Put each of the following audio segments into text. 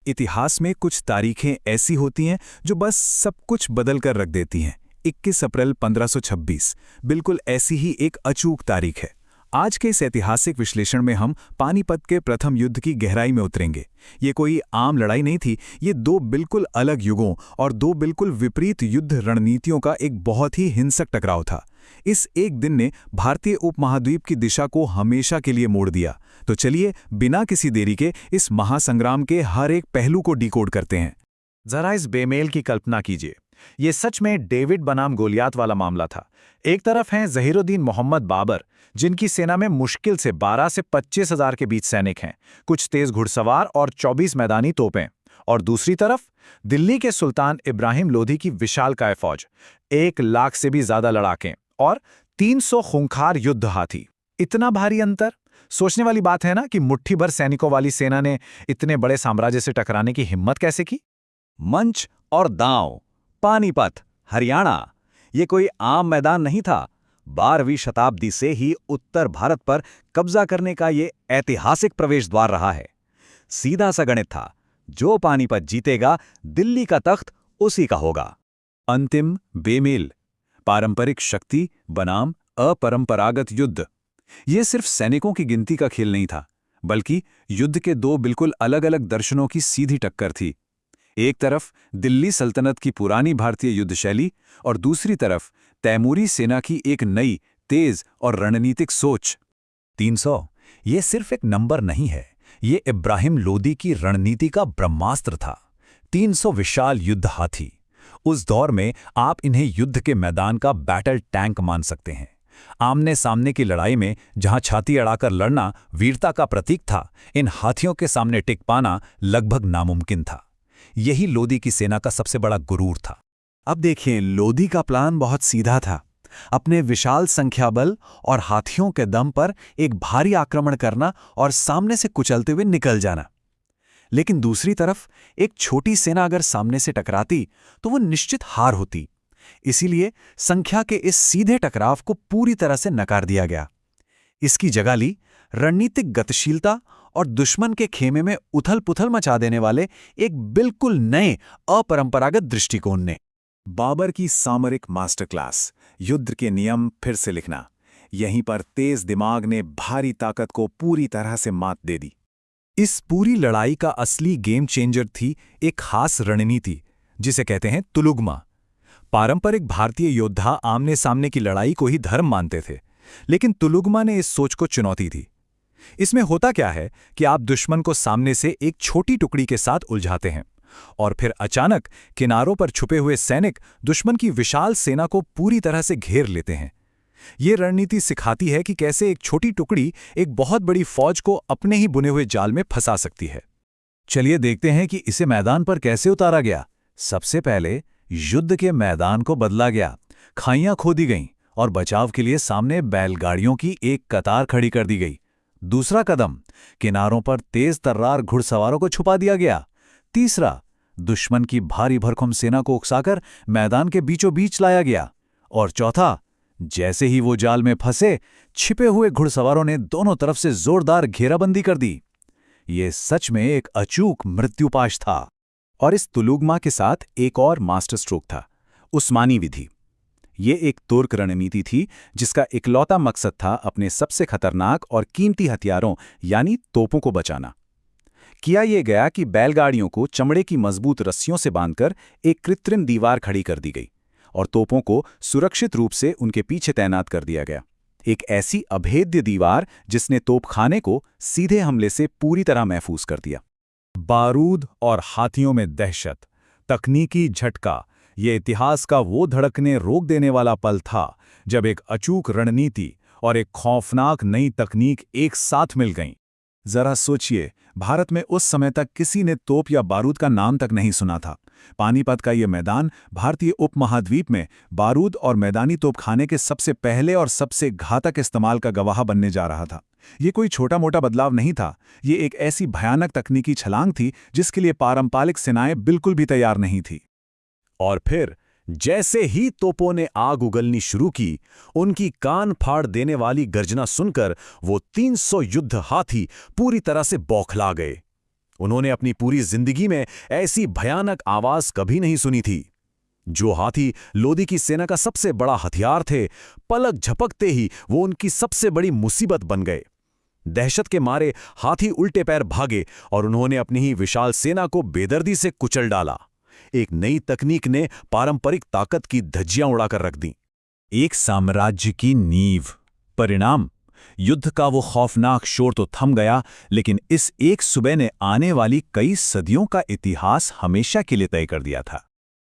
इतिहास में कुछ तारीखें ऐसी होती हैं जो बस सब कुछ बदल कर रख देती हैं। 21 अप्रैल 1526 बिल्कुल ऐसी ही एक अचूक तारीख है। आज के इस ऐतिहासिक विश्लेषण में हम पानीपत के प्रथम युद्ध की गहराई में उतरेंगे। ये कोई आम लड़ाई नहीं थी, ये दो बिल्कुल अलग युगों और दो बिल्कुल विपरीत युद्ध रणनीतियों का एक बहुत ही हिंसक टकराव था। इस एक दिन ने भारतीय उपमहाद्वीप की दिशा को हमेशा के लिए मोड़ दिया। तो चलिए बिना किसी देरी के इस महासंग्राम के हर एक पहलू को डिकोड करते हैं। जरा इस बेमेल की कल्पना कीजिए। ये सच में डेविड बनाम गोलियात वाला मामला था। एक तरफ हैं ज़हीरुद्दीन मोहम्मद बाबर, जिनकी सेना में मुश्किल से 12 से 25 हजार के बीच सैनिक हैं, कुछ तेज घुड़सवार और 24 मैदानी तोपें। और दूसरी तरफ दिल्ली के सुल्तान इब्राहिम लोधी की विशालकाय फौज, 1 लाख से भी ज्यादा लड़ाके और 300 खूंखार युद्ध हाथी। इतना भारी अंतर। सोचने वाली बात है ना कि मुट्ठी भर सैनिकों वाली सेना ने इतने बड़े साम्राज्य से टकराने की हिम्मत कैसे की। मंच और दांव, पानीपत, हरियाणा, ये कोई आम मैदान नहीं था। 12वीं शताब्दी से ही उत्तर भारत पर कब्जा करने का ये ऐतिहासिक प्रवेश द्वार रहा है। सीधा सा गणित था, जो पानीपत जीतेगा दिल्ली का तख्त उसी का होगा। अंतिम बेमेल, पारंपरिक शक्ति बनाम अपरंपरागत युद्ध। ये सिर्फ सैनिकों की गिनती का खेल नहीं था, बल्कि युद्ध के दो बिल्कुल अलग अलग दर्शनों की सीधी टक्कर थी। एक तरफ दिल्ली सल्तनत की पुरानी भारतीय युद्ध शैली और दूसरी तरफ तैमूरी सेना की एक नई, तेज और रणनीतिक सोच। 300 ये सिर्फ एक नंबर नहीं है, ये इब्राहिम लोदी की रणनीति का ब्रह्मास्त्र था। 300 विशाल युद्ध हाथी। उस दौर में आप इन्हें युद्ध के मैदान का बैटल टैंक मान सकते हैं। आमने सामने की लड़ाई में जहां छाती अड़ाकर लड़ना वीरता का प्रतीक था, इन हाथियों के सामने टिक पाना लगभग नामुमकिन था। यही लोदी की सेना का सबसे बड़ा गुरूर था। अब देखिए, लोदी का प्लान बहुत सीधा था। अपने विशाल संख्या बल और हाथियों के दम पर एक भारी आक्रमण करना और सामने से कुचलते हुए निकल जाना। लेकिन दूसरी तरफ एक छोटी सेना अगर सामने से टकराती तो वो निश्चित हार होती। इसीलिए संख्या के इस सीधे टकराव को पूरी तरह से नकार दिया गया। इसकी जगह ली रणनीतिक गतिशीलता और दुश्मन के खेमे में उथल-पुथल मचा देने वाले एक बिल्कुल नए अपरंपरागत दृष्टिकोण ने। बाबर की सामरिक मास्टर क्लास, युद्ध के नियम फिर से लिखना। यहीं पर तेज दिमाग ने भारी ताकत को पूरी तरह से मात दे दी। इस पूरी लड़ाई का असली गेम चेंजर थी एक खास रणनीति, जिसे कहते हैं तुलुगमा। पारंपरिक भारतीय योद्धा आमने सामने की लड़ाई को ही धर्म मानते थे, लेकिन तुलुगमा ने इस सोच को चुनौती दी। इसमें होता क्या है कि आप दुश्मन को सामने से एक छोटी टुकड़ी के साथ उलझाते हैं और फिर अचानक किनारों पर छुपे हुए सैनिक दुश्मन की विशाल सेना को पूरी तरह से घेर लेते हैं। ये रणनीति सिखाती है कि कैसे एक छोटी टुकड़ी एक बहुत बड़ी फौज को अपने ही बुने हुए जाल में फंसा सकती है। चलिए देखते हैं कि इसे मैदान पर कैसे उतारा गया। सबसे पहले युद्ध के मैदान को बदला गया। खाइयां खोदी गईं और बचाव के लिए सामने बैलगाड़ियों की एक कतार खड़ी कर दी गई। दूसरा कदम, किनारों पर तेज तर्रार घुड़सवारों को छुपा दिया गया। तीसरा, दुश्मन की भारी भरकम सेना को उकसाकर मैदान के बीचों बीच लाया गया। और चौथा, जैसे ही वो जाल में फंसे, छिपे हुए घुड़सवारों ने दोनों तरफ से जोरदार घेराबंदी कर दी। ये सच में एक अचूक मृत्युपाश था। और इस तुलुगमा के साथ एक और मास्टर स्ट्रोक था, उस्मानी विधि। ये एक तुर्क रणनीति थी जिसका इकलौता मकसद था अपने सबसे खतरनाक और कीमती हथियारों यानी तोपों को बचाना। किया यह गया कि बैलगाड़ियों को चमड़े की मजबूत रस्सियों से बांधकर एक कृत्रिम दीवार खड़ी कर दी गई और तोपों को सुरक्षित रूप से उनके पीछे तैनात कर दिया गया। एक ऐसी अभेद्य दीवार जिसने तोपखाने को सीधे हमले से पूरी तरह महफूज कर दिया। बारूद और हाथियों में दहशत, तकनीकी झटका, ये इतिहास का वो धड़कने रोक देने वाला पल था जब एक अचूक रणनीति और एक खौफनाक नई तकनीक एक साथ मिल गईं। जरा सोचिए, भारत में उस समय तक किसी ने तोप या बारूद का नाम तक नहीं सुना था। पानीपत का ये मैदान भारतीय उपमहाद्वीप में बारूद और मैदानी तोपखाने के सबसे पहले और सबसे घातक इस्तेमाल का गवाह बनने जा रहा था। ये कोई छोटा मोटा बदलाव नहीं था, ये एक ऐसी भयानक तकनीकी छलांग थी जिसके लिए पारंपरिक सेनाएं बिल्कुल भी तैयार नहीं थी। और फिर जैसे ही तोपों ने आग उगलनी शुरू की, उनकी कान फाड़ देने वाली गर्जना सुनकर वो 300 युद्ध हाथी पूरी तरह से बौखला गए। उन्होंने अपनी पूरी जिंदगी में ऐसी भयानक आवाज कभी नहीं सुनी थी। जो हाथी लोदी की सेना का सबसे बड़ा हथियार थे, पलक झपकते ही वो उनकी सबसे बड़ी मुसीबत बन गए। दहशत के मारे हाथी उल्टे पैर भागे और उन्होंने अपनी ही विशाल सेना को बेदर्दी से कुचल डाला। एक नई तकनीक ने पारंपरिक ताकत की धज्जियां उड़ाकर रख दी। एक साम्राज्य की नींव। परिणाम, युद्ध का वो खौफनाक शोर तो थम गया, लेकिन इस एक सुबह ने आने वाली कई सदियों का इतिहास हमेशा के लिए तय कर दिया था।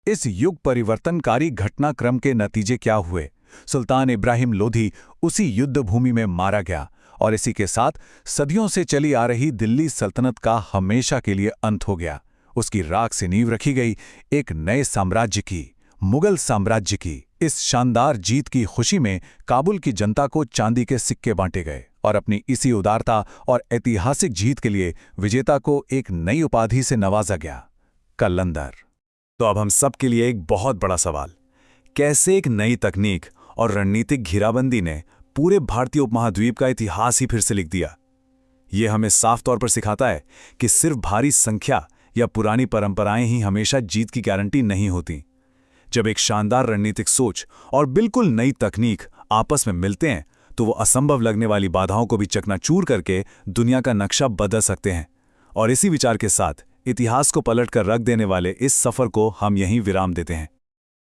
इस युग परिवर्तनकारी घटनाक्रम के नतीजे क्या हुए? सुल्तान इब्राहिम लोधी उसी युद्ध भूमि में मारा गया और इसी के साथ सदियों से चली आ रही दिल्ली सल्तनत का हमेशा के लिए अंत हो गया। उसकी राख से नींव रखी गई एक नए साम्राज्य की, मुगल साम्राज्य की। इस शानदार जीत की खुशी में काबुल की जनता को चांदी के सिक्के बांटे गए और अपनी इसी उदारता और ऐतिहासिक जीत के लिए विजेता को एक नई उपाधि से नवाजा गया, कलंदर। तो अब हम सब के लिए एक बहुत बड़ा सवाल, कैसे एक नई तकनीक और रणनीतिक घेराबंदी ने पूरे भारतीय उपमहाद्वीप का इतिहास ही फिर से लिख दिया? ये हमें साफ तौर पर सिखाता है कि सिर्फ भारी संख्या या पुरानी परंपराएं ही हमेशा जीत की गारंटी नहीं होती। जब एक शानदार रणनीतिक सोच और बिल्कुल नई तकनीक आपस में मिलते हैं तो वो असंभव लगने वाली बाधाओं को भी चकनाचूर करके दुनिया का नक्शा बदल सकते हैं। और इसी विचार के साथ इतिहास को पलट कर रख देने वाले इस सफर को हम यहीं विराम देते हैं।